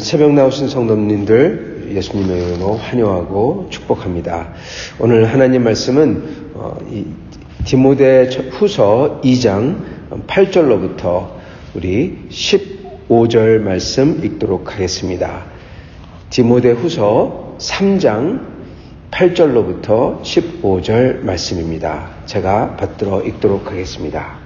새벽 나오신 성도님들 예수님의 이름으로 환영하고 축복합니다. 오늘 하나님 말씀은 디모데 후서 2장 8절로부터 우리 15절 말씀 읽도록 하겠습니다. 디모데 후서 3장 8절로부터 15절 말씀입니다. 제가 받들어 읽도록 하겠습니다.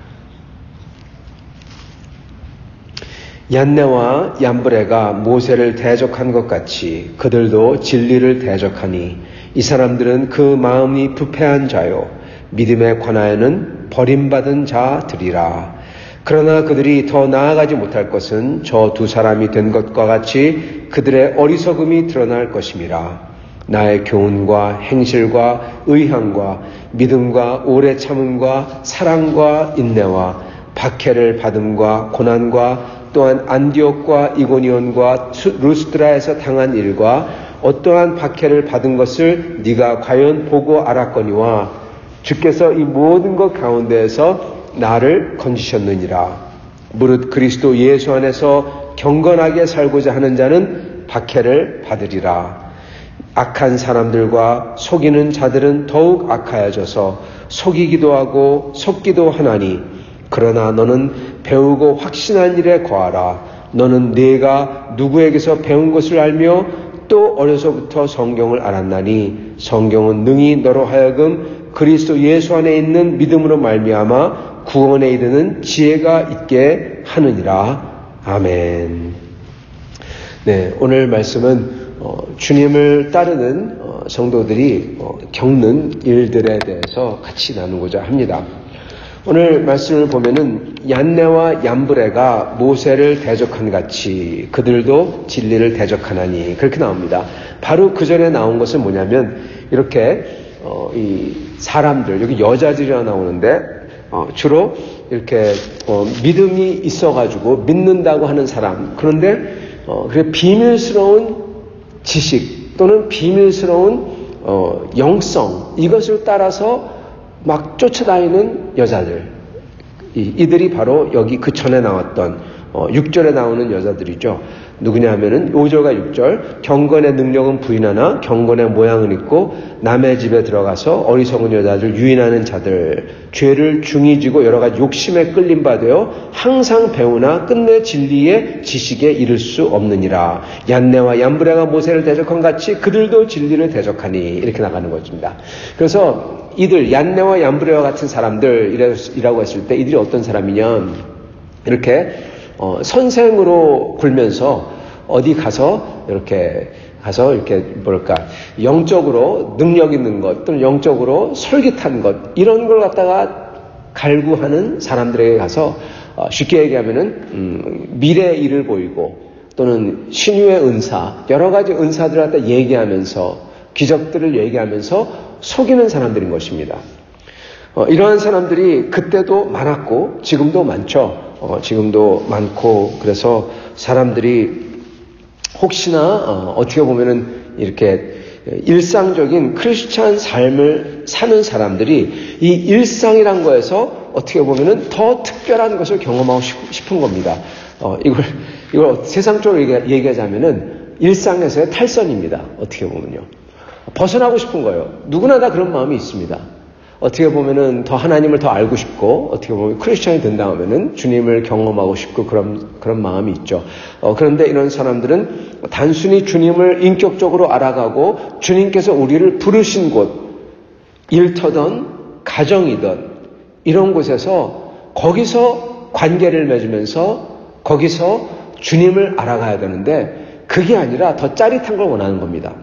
얀네와 얀브레가 모세를 대적한 것 같이 그들도 진리를 대적하니 이 사람들은 그 마음이 부패한 자요 믿음에 관하여는 버림받은 자들이라. 그러나 그들이 더 나아가지 못할 것은 저 두 사람이 된 것과 같이 그들의 어리석음이 드러날 것임이라. 나의 교훈과 행실과 의향과 믿음과 오래 참음과 사랑과 인내와 박해를 받음과 고난과 또한 안디옥과 이고니온과 루스드라에서 당한 일과 어떠한 박해를 받은 것을 네가 과연 보고 알았거니와 주께서 이 모든 것 가운데에서 나를 건지셨느니라. 무릇 그리스도 예수 안에서 경건하게 살고자 하는 자는 박해를 받으리라. 악한 사람들과 속이는 자들은 더욱 악하여져서 속이기도 하고 속기도 하나니 그러나 너는 배우고 확신한 일에 거하라. 너는 네가 누구에게서 배운 것을 알며 또 어려서부터 성경을 알았나니 성경은 능히 너로 하여금 그리스도 예수 안에 있는 믿음으로 말미암아 구원에 이르는 지혜가 있게 하느니라. 아멘. 네, 오늘 말씀은 주님을 따르는 성도들이 겪는 일들에 대해서 같이 나누고자 합니다. 오늘 말씀을 보면은 얀네와 얀브레가 모세를 대적한 같이 그들도 진리를 대적하나니 그렇게 나옵니다. 바로 그 전에 나온 것은 뭐냐면 이렇게 이 사람들 여기 여자들이라 나오는데 주로 이렇게 믿음이 있어가지고 믿는다고 하는 사람 그런데 그 비밀스러운 지식 또는 비밀스러운 영성 이것을 따라서 막 쫓아다니는 여자들 이들이 바로 여기 그 전에 나왔던 6절에 나오는 여자들이죠. 누구냐 하면은 5절과 6절 경건의 능력은 부인하나 경건의 모양은 있고 남의 집에 들어가서 어리석은 여자들 유인하는 자들 죄를 중히 지고 여러 가지 욕심에 끌림 받아요 항상 배우나 끝내 진리의 지식에 이를 수 없느니라. 얀네와 얀브레가 모세를 대적한 같이 그들도 진리를 대적하니 이렇게 나가는 것입니다. 그래서 이들 얀네와 얀브레와 같은 사람들이라고 했을 때 이들이 어떤 사람이냐 이렇게 선생으로 굴면서 어디 가서 이렇게 뭐랄까 영적으로 능력 있는 것 또는 영적으로 솔깃한 것 이런 걸 갖다가 갈구하는 사람들에게 가서 쉽게 얘기하면은 미래의 일을 보이고 또는 신유의 은사 여러 가지 은사들을 갖다 얘기하면서 기적들을 얘기하면서 속이는 사람들인 것입니다. 이러한 사람들이 그때도 많았고 지금도 많죠. 지금도 많고 그래서 사람들이 혹시나 어떻게 보면은 이렇게 일상적인 크리스찬 삶을 사는 사람들이 이 일상이란 거에서 어떻게 보면은 더 특별한 것을 경험하고 싶은 겁니다. 이걸 세상적으로 얘기하자면은 일상에서의 탈선입니다. 어떻게 보면요. 벗어나고 싶은 거예요. 누구나 다 그런 마음이 있습니다. 어떻게 보면은 더 하나님을 더 알고 싶고 어떻게 보면 크리스천이 된다 하면은 주님을 경험하고 싶고 그런 마음이 있죠. 그런데 이런 사람들은 단순히 주님을 인격적으로 알아가고 주님께서 우리를 부르신 곳 일터든 가정이든 이런 곳에서 거기서 관계를 맺으면서 거기서 주님을 알아가야 되는데 그게 아니라 더 짜릿한 걸 원하는 겁니다.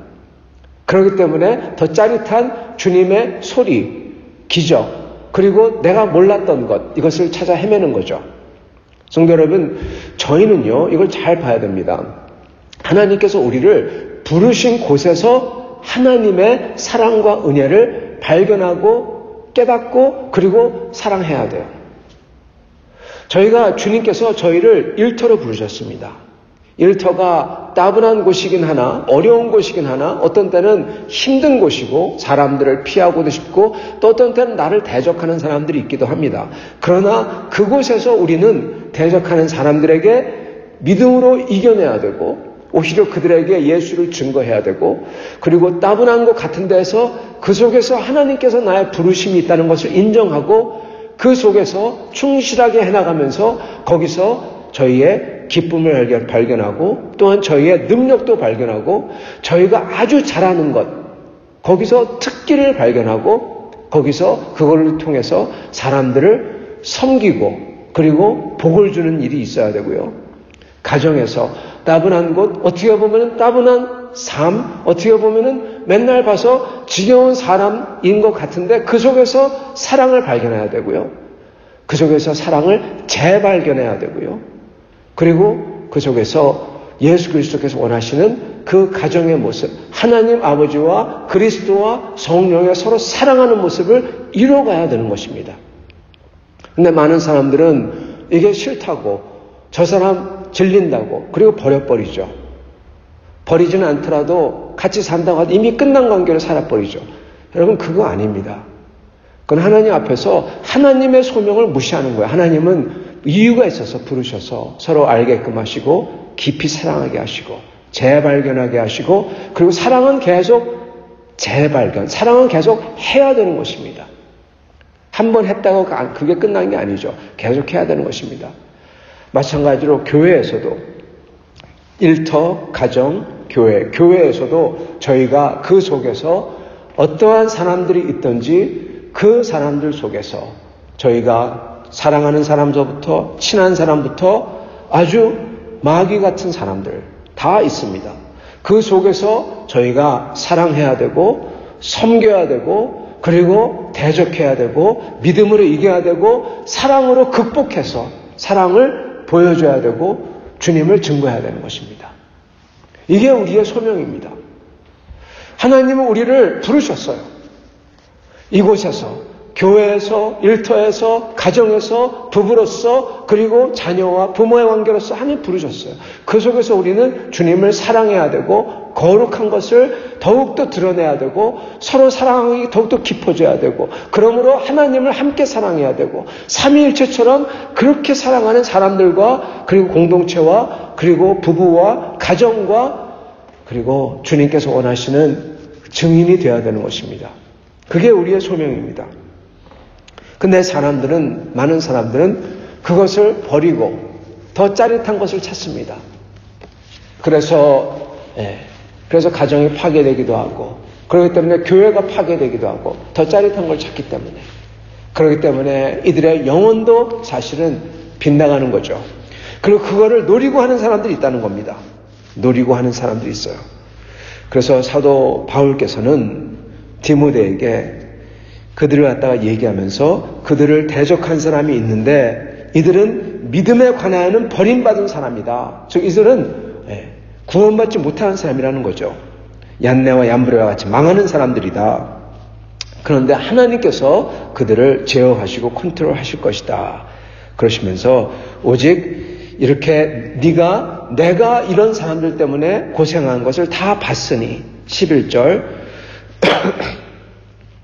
그렇기 때문에 더 짜릿한 주님의 소리 기적 그리고 내가 몰랐던 것 이것을 찾아 헤매는 거죠. 성도 여러분 저희는요 이걸 잘 봐야 됩니다. 하나님께서 우리를 부르신 곳에서 하나님의 사랑과 은혜를 발견하고 깨닫고 그리고 사랑해야 돼요. 저희가 주님께서 저희를 일터로 부르셨습니다. 일터가 따분한 곳이긴 하나 어려운 곳이긴 하나 어떤 때는 힘든 곳이고 사람들을 피하고도 싶고 또 어떤 때는 나를 대적하는 사람들이 있기도 합니다. 그러나 그곳에서 우리는 대적하는 사람들에게 믿음으로 이겨내야 되고 오히려 그들에게 예수를 증거해야 되고, 그리고 따분한 것 같은 데서 그 속에서 하나님께서 나의 부르심이 있다는 것을 인정하고 그 속에서 충실하게 해나가면서 거기서 저희의 기쁨을 발견하고 또한 저희의 능력도 발견하고 저희가 아주 잘하는 것, 거기서 특기를 발견하고 거기서 그걸 통해서 사람들을 섬기고 그리고 복을 주는 일이 있어야 되고요. 가정에서 따분한 것, 어떻게 보면 따분한 삶, 어떻게 보면 맨날 봐서 지겨운 사람인 것 같은데 그 속에서 사랑을 발견해야 되고요. 그 속에서 사랑을 재발견해야 되고요. 그리고 그 속에서 예수 그리스도께서 원하시는 그 가정의 모습, 하나님 아버지와 그리스도와 성령의 서로 사랑하는 모습을 이뤄가야 되는 것입니다. 근데 많은 사람들은 이게 싫다고, 저 사람 질린다고, 그리고 버려버리죠. 버리지는 않더라도 같이 산다고 하도 이미 끝난 관계로 살아버리죠. 여러분, 그거 아닙니다. 그건 하나님 앞에서 하나님의 소명을 무시하는 거예요. 하나님은 이유가 있어서 부르셔서 서로 알게끔 하시고 깊이 사랑하게 하시고 재발견하게 하시고, 그리고 사랑은 계속 재발견, 사랑은 계속 해야 되는 것입니다. 한 번 했다고 그게 끝난 게 아니죠. 계속 해야 되는 것입니다. 마찬가지로 교회에서도 일터, 가정, 교회에서도 저희가 그 속에서 어떠한 사람들이 있든지 그 사람들 속에서 저희가 사랑하는 사람서부터 친한 사람부터 아주 마귀 같은 사람들 다 있습니다. 그 속에서 저희가 사랑해야 되고 섬겨야 되고 그리고 대적해야 되고 믿음으로 이겨야 되고 사랑으로 극복해서 사랑을 보여줘야 되고 주님을 증거해야 되는 것입니다. 이게 우리의 소명입니다. 하나님은 우리를 부르셨어요. 이곳에서, 교회에서, 일터에서, 가정에서, 부부로서, 그리고 자녀와 부모의 관계로서 하나님 부르셨어요. 그 속에서 우리는 주님을 사랑해야 되고 거룩한 것을 더욱더 드러내야 되고 서로 사랑이 더욱더 깊어져야 되고, 그러므로 하나님을 함께 사랑해야 되고 삼위일체처럼 그렇게 사랑하는 사람들과 그리고 공동체와 그리고 부부와 가정과 그리고 주님께서 원하시는 증인이 되어야 되는 것입니다. 그게 우리의 소명입니다. 근데 많은 사람들은 그것을 버리고 더 짜릿한 것을 찾습니다. 그래서 가정이 파괴되기도 하고, 그렇기 때문에 교회가 파괴되기도 하고, 더 짜릿한 걸 찾기 때문에, 그렇기 때문에 이들의 영혼도 사실은 빗나가는 거죠. 그리고 그거를 노리고 하는 사람들이 있다는 겁니다. 노리고 하는 사람들이 있어요. 그래서 사도 바울께서는 디모데에게 그들을 갖다가 얘기하면서 그들을 대적한 사람이 있는데 이들은 믿음에 관하여는 버림받은 사람이다. 즉 이들은 구원받지 못하는 사람이라는 거죠. 얀네와 얀브레와 같이 망하는 사람들이다. 그런데 하나님께서 그들을 제어하시고 컨트롤하실 것이다. 그러시면서 오직 이렇게 내가 이런 사람들 때문에 고생한 것을 다 봤으니 11절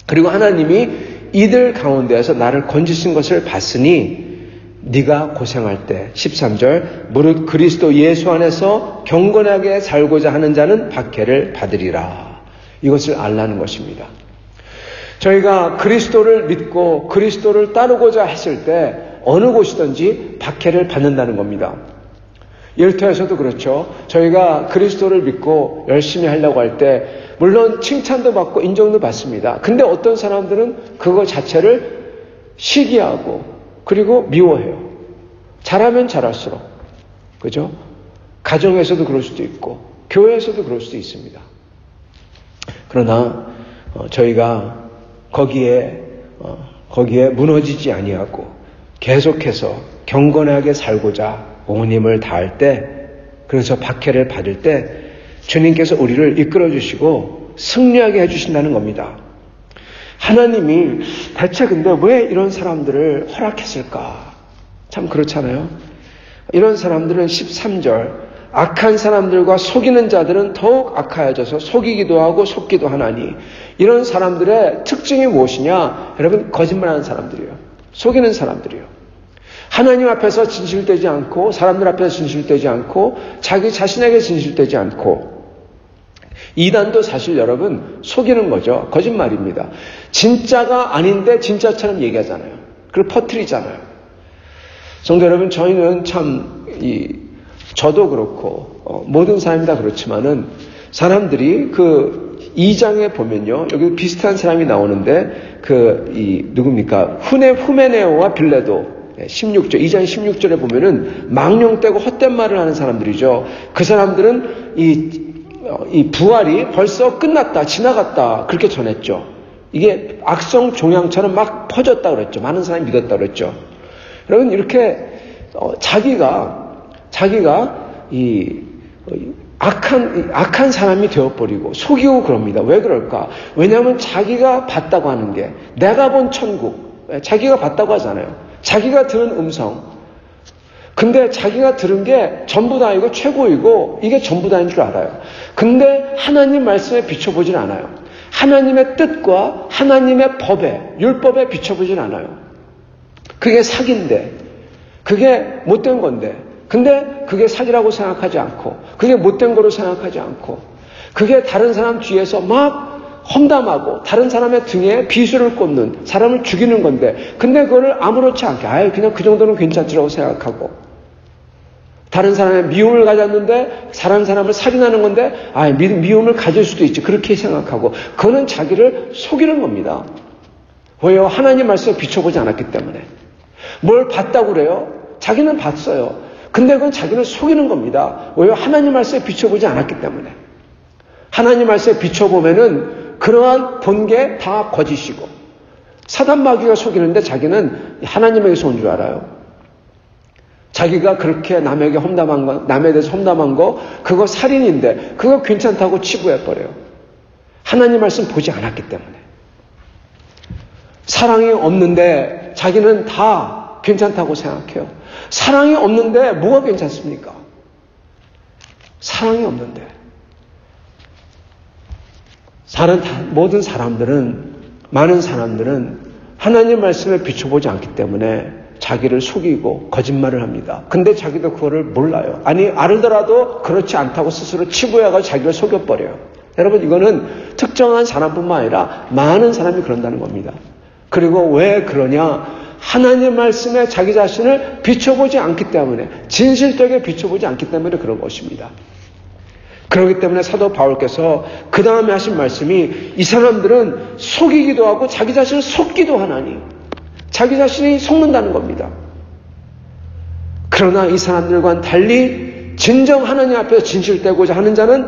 그리고 하나님이 이들 가운데에서 나를 건지신 것을 봤으니 네가 고생할 때 13절 무릇 그리스도 예수 안에서 경건하게 살고자 하는 자는 박해를 받으리라. 이것을 알라는 것입니다. 저희가 그리스도를 믿고 그리스도를 따르고자 했을 때 어느 곳이든지 박해를 받는다는 겁니다. 일터에서도 그렇죠. 저희가 그리스도를 믿고 열심히 하려고 할 때 물론 칭찬도 받고 인정도 받습니다. 근데 어떤 사람들은 그거 자체를 시기하고 그리고 미워해요. 잘하면 잘할수록. 그죠? 가정에서도 그럴 수도 있고 교회에서도 그럴 수도 있습니다. 그러나 저희가 거기에 무너지지 아니하고 계속해서 경건하게 살고자 온 힘을 다할 때, 그래서 박해를 받을 때 주님께서 우리를 이끌어 주시고 승리하게 해주신다는 겁니다. 하나님이 대체 근데 왜 이런 사람들을 허락했을까? 참 그렇잖아요. 이런 사람들은 13절 악한 사람들과 속이는 자들은 더욱 악하여져서 속이기도 하고 속기도 하나니, 이런 사람들의 특징이 무엇이냐? 여러분, 거짓말하는 사람들이에요. 속이는 사람들이에요. 하나님 앞에서 진실되지 않고 사람들 앞에서 진실되지 않고 자기 자신에게 진실되지 않고 이단도 사실 여러분 속이는 거죠. 거짓말입니다. 진짜가 아닌데 진짜처럼 얘기하잖아요. 그걸 퍼뜨리잖아요. 성도 여러분, 저희는 참 저도 그렇고 모든 사람이 다 그렇지만은 사람들이 그 2장에 보면요. 여기 비슷한 사람이 나오는데 누굽니까? 후메네오와 빌레도 16절, 2장 16절에 보면은 망령되고 헛된 말을 하는 사람들이죠. 그 사람들은 이 부활이 벌써 끝났다, 지나갔다, 그렇게 전했죠. 이게 악성 종양처럼 막 퍼졌다 그랬죠. 많은 사람이 믿었다 그랬죠. 여러분, 이렇게, 자기가 악한 사람이 되어버리고 속이고 그럽니다. 왜 그럴까? 왜냐하면 자기가 봤다고 하는 게, 내가 본 천국, 자기가 봤다고 하잖아요. 자기가 들은 음성. 근데 자기가 들은 게 전부 다이고 최고이고 이게 전부 다인 줄 알아요. 근데 하나님 말씀에 비춰보진 않아요. 하나님의 뜻과 하나님의 법에, 율법에 비춰보진 않아요. 그게 사기인데, 그게 못된 건데, 근데 그게 사기라고 생각하지 않고, 그게 못된 거로 생각하지 않고, 그게 다른 사람 뒤에서 막 험담하고 다른 사람의 등에 비수를 꽂는, 사람을 죽이는 건데, 근데 그거를 아무렇지 않게 그냥 그 정도는 괜찮지라고 생각하고, 다른 사람의 미움을 가졌는데 다른 사람을 살인하는 건데 미움을 가질 수도 있지, 그렇게 생각하고, 그거는 자기를 속이는 겁니다. 왜요? 하나님 말씀에 비춰보지 않았기 때문에. 뭘 봤다고 그래요? 자기는 봤어요. 근데 그건 자기를 속이는 겁니다. 왜요? 하나님 말씀에 비춰보지 않았기 때문에. 하나님 말씀에 비춰보면은 그러한 본 게 다 거짓이고, 사단 마귀가 속이는데 자기는 하나님에게서 온 줄 알아요. 자기가 그렇게 남에게 험담한 거, 남에 대해서 험담한 거, 그거 살인인데 그거 괜찮다고 치부해버려요. 하나님 말씀 보지 않았기 때문에. 사랑이 없는데 자기는 다 괜찮다고 생각해요. 사랑이 없는데 뭐가 괜찮습니까? 사랑이 없는데. 모든 사람들은, 많은 사람들은 하나님 말씀에 비춰보지 않기 때문에 자기를 속이고 거짓말을 합니다. 근데 자기도 그거를 몰라요. 아니, 알더라도 그렇지 않다고 스스로 치부해가지고 자기를 속여버려요. 여러분, 이거는 특정한 사람뿐만 아니라 많은 사람이 그런다는 겁니다. 그리고 왜 그러냐? 하나님 말씀에 자기 자신을 비춰보지 않기 때문에, 진실되게 비춰보지 않기 때문에 그런 것입니다. 그렇기 때문에 사도 바울께서 그 다음에 하신 말씀이, 이 사람들은 속이기도 하고 자기 자신을 속기도 하나니, 자기 자신이 속는다는 겁니다. 그러나 이 사람들과는 달리 진정 하나님 앞에서 진실되고자 하는 자는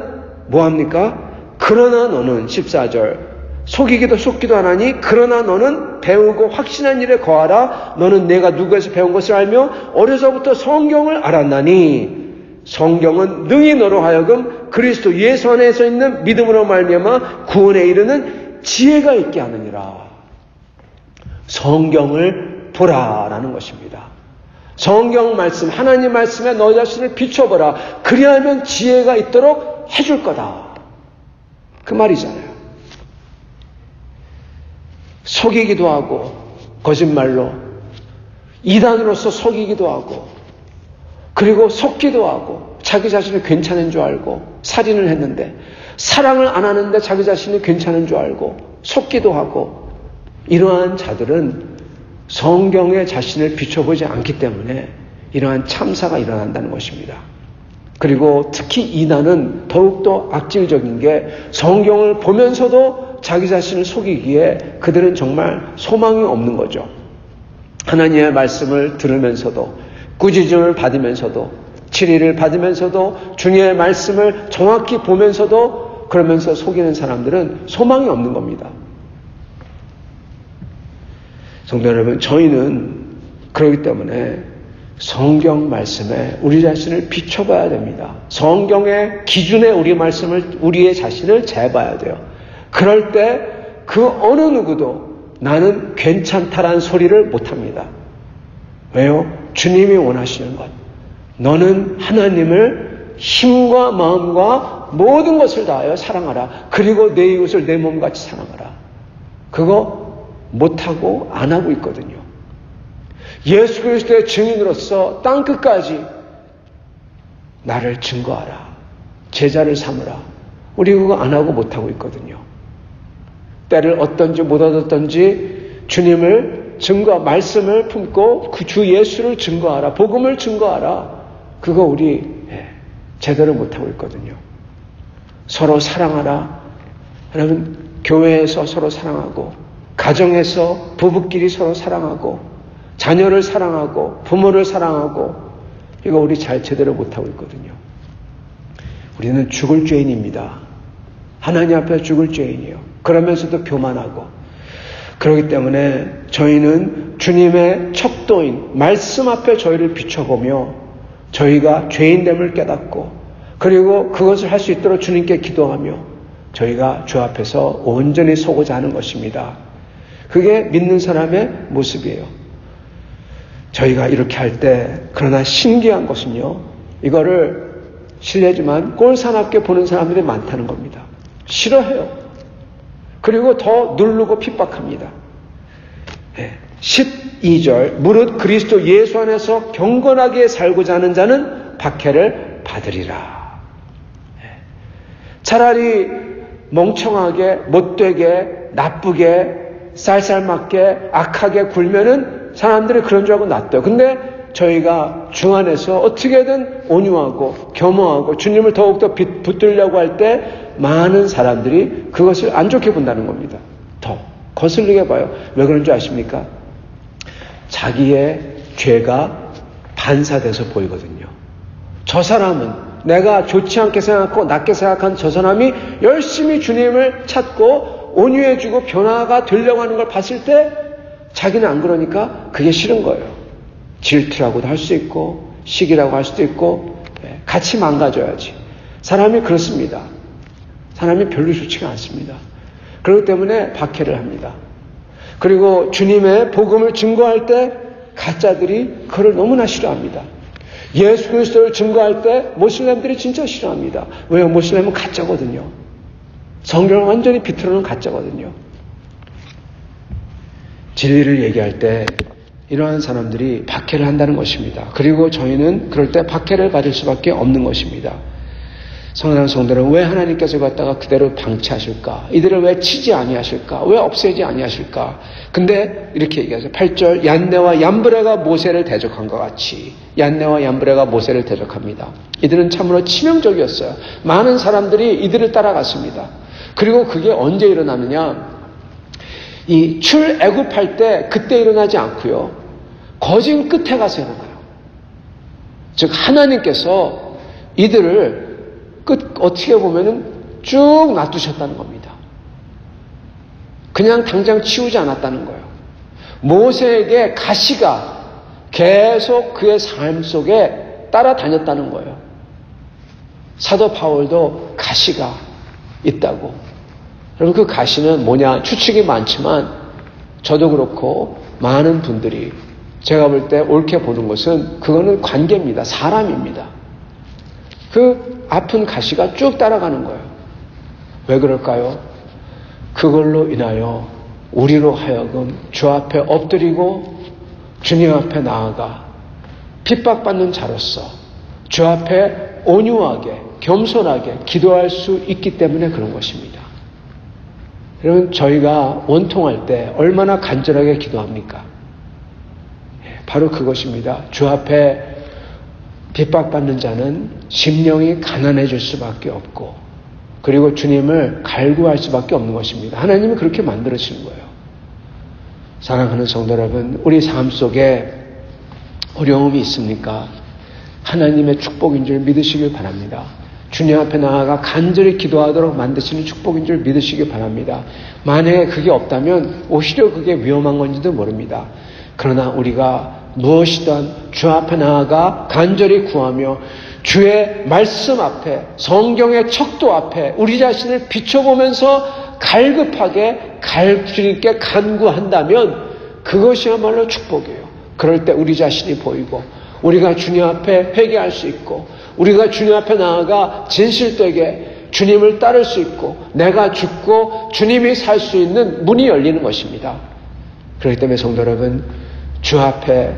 뭐합니까? 그러나 너는 14절, 속기도 하나니 그러나 너는 배우고 확신한 일에 거하라. 너는 내가 누구에서 배운 것을 알며 어려서부터 성경을 알았나니 성경은 능히 너로 하여금 그리스도 예수 안에서 있는 믿음으로 말미암아 구원에 이르는 지혜가 있게 하느니라. 성경을 보라라는 것입니다. 성경 말씀, 하나님 말씀에 너 자신을 비춰보라. 그리하면 지혜가 있도록 해줄 거다. 그 말이잖아요. 속이기도 하고 거짓말로 이단으로서 속이기도 하고, 그리고 속기도 하고, 자기 자신이 괜찮은 줄 알고 살인을 했는데, 사랑을 안 하는데 자기 자신이 괜찮은 줄 알고 속기도 하고, 이러한 자들은 성경에 자신을 비춰보지 않기 때문에 이러한 참사가 일어난다는 것입니다. 그리고 특히 이단은 더욱더 악질적인 게, 성경을 보면서도 자기 자신을 속이기에 그들은 정말 소망이 없는 거죠. 하나님의 말씀을 들으면서도, 꾸짖음을 받으면서도, 치리를 받으면서도, 주님의 말씀을 정확히 보면서도 그러면서 속이는 사람들은 소망이 없는 겁니다. 성도 여러분, 저희는 그렇기 때문에 성경 말씀에 우리 자신을 비춰봐야 됩니다. 성경의 기준에 우리의 자신을 재봐야 돼요. 그럴 때 그 어느 누구도 나는 괜찮다라는 소리를 못합니다. 왜요? 주님이 원하시는 것. 너는 하나님을 힘과 마음과 모든 것을 다하여 사랑하라. 그리고 내 이웃을 내 몸같이 사랑하라. 그거 못하고 안 하고 있거든요. 예수 그리스도의 증인으로서 땅끝까지 나를 증거하라. 제자를 삼으라. 우리 그거 안 하고 못하고 있거든요. 때를 얻든지 못 얻었든지 주님을 말씀을 품고 그 주 예수를 증거하라. 복음을 증거하라. 그거 우리 제대로 못하고 있거든요. 서로 사랑하라. 여러분, 교회에서 서로 사랑하고, 가정에서 부부끼리 서로 사랑하고, 자녀를 사랑하고, 부모를 사랑하고, 이거 우리 제대로 못하고 있거든요. 우리는 죽을 죄인입니다. 하나님 앞에 죽을 죄인이에요. 그러면서도 교만하고. 그렇기 때문에 저희는 주님의 척도인 말씀 앞에 저희를 비춰보며 저희가 죄인됨을 깨닫고, 그리고 그것을 할 수 있도록 주님께 기도하며 저희가 주 앞에서 온전히 서고자 하는 것입니다. 그게 믿는 사람의 모습이에요. 저희가 이렇게 할 때, 그러나 신기한 것은요, 이거를 실례지만 꼴사납게 보는 사람들이 많다는 겁니다. 싫어해요. 그리고 더 누르고 핍박합니다. 12절, 무릇 그리스도 예수 안에서 경건하게 살고자 하는 자는 박해를 받으리라. 차라리 멍청하게, 못되게, 나쁘게, 쌀쌀맞게, 악하게 굴면은 사람들이 그런 줄 알고 놔둬요. 근데 저희가 주 안에서 어떻게든 온유하고 겸허하고 주님을 더욱더 붙들려고 할 때 많은 사람들이 그것을 안 좋게 본다는 겁니다. 더 거슬리게 봐요. 왜 그런 줄 아십니까? 자기의 죄가 반사돼서 보이거든요. 저 사람은, 내가 좋지 않게 생각하고 낮게 생각한 저 사람이 열심히 주님을 찾고 온유해지고 변화가 되려고 하는 걸 봤을 때 자기는 안 그러니까 그게 싫은 거예요. 질투라고도 할 수 있고 시기라고 할 수도 있고, 같이 망가져야지. 사람이 그렇습니다. 사람이 별로 좋지가 않습니다. 그렇기 때문에 박해를 합니다. 그리고 주님의 복음을 증거할 때 가짜들이 그를 너무나 싫어합니다. 예수 그리스도를 증거할 때 모슬렘들이 진짜 싫어합니다. 왜요? 모슬렘은 가짜거든요. 성경을 완전히 비틀어놓은 가짜거든요. 진리를 얘기할 때 이러한 사람들이 박해를 한다는 것입니다. 그리고 저희는 그럴 때 박해를 받을 수밖에 없는 것입니다. 성도는 성도는 왜 하나님께서 갖다가 그대로 방치하실까? 이들을 왜 치지 아니하실까? 왜 없애지 아니하실까? 근데 이렇게 얘기하죠. 8절, 얀네와 얀브레가 모세를 대적한 것 같이 얀네와 얀브레가 모세를 대적합니다. 이들은 참으로 치명적이었어요. 많은 사람들이 이들을 따라갔습니다. 그리고 그게 언제 일어나느냐? 이 출애굽할 때 그때 일어나지 않고요. 거진 끝에 가서 일어나요. 즉 하나님께서 이들을 어떻게 보면은 쭉 놔두셨다는 겁니다. 그냥 당장 치우지 않았다는 거예요. 모세에게 가시가 계속 그의 삶 속에 따라다녔다는 거예요. 사도 바울도 가시가 있다고. 여러분, 그 가시는 뭐냐? 추측이 많지만 저도 그렇고 많은 분들이 제가 볼 때 옳게 보는 것은 그거는 관계입니다. 사람입니다. 그 아픈 가시가 쭉 따라가는 거예요. 왜 그럴까요? 그걸로 인하여 우리로 하여금 주 앞에 엎드리고 주님 앞에 나아가 핍박받는 자로서 주 앞에 온유하게 겸손하게 기도할 수 있기 때문에 그런 것입니다. 여러분, 저희가 원통할 때 얼마나 간절하게 기도합니까? 바로 그것입니다. 주 앞에 핍박받는 자는 심령이 가난해질 수밖에 없고, 그리고 주님을 갈구할 수밖에 없는 것입니다. 하나님이 그렇게 만들어지는 거예요. 사랑하는 성도 여러분, 우리 삶 속에 어려움이 있습니까? 하나님의 축복인 줄 믿으시길 바랍니다. 주님 앞에 나아가 간절히 기도하도록 만드시는 축복인 줄 믿으시기 바랍니다. 만약에 그게 없다면 오히려 그게 위험한 건지도 모릅니다. 그러나 우리가 무엇이든 주 앞에 나아가 간절히 구하며 주의 말씀 앞에, 성경의 척도 앞에 우리 자신을 비춰보면서 갈급하게 주님께 간구한다면 그것이야말로 축복이에요. 그럴 때 우리 자신이 보이고 우리가 주님 앞에 회개할 수 있고 우리가 주님 앞에 나아가 진실되게 주님을 따를 수 있고 내가 죽고 주님이 살 수 있는 문이 열리는 것입니다. 그렇기 때문에 성도 여러분, 주 앞에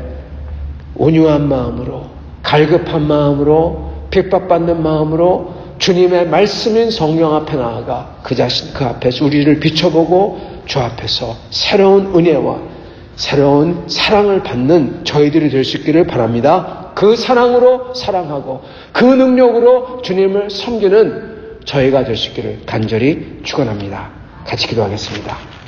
온유한 마음으로, 갈급한 마음으로, 핍박받는 마음으로 주님의 말씀인 성령 앞에 나아가 그 앞에서 우리를 비춰보고 주 앞에서 새로운 은혜와 새로운 사랑을 받는 저희들이 될 수 있기를 바랍니다. 그 사랑으로 사랑하고 그 능력으로 주님을 섬기는 저희가 될 수 있기를 간절히 축원합니다. 같이 기도하겠습니다.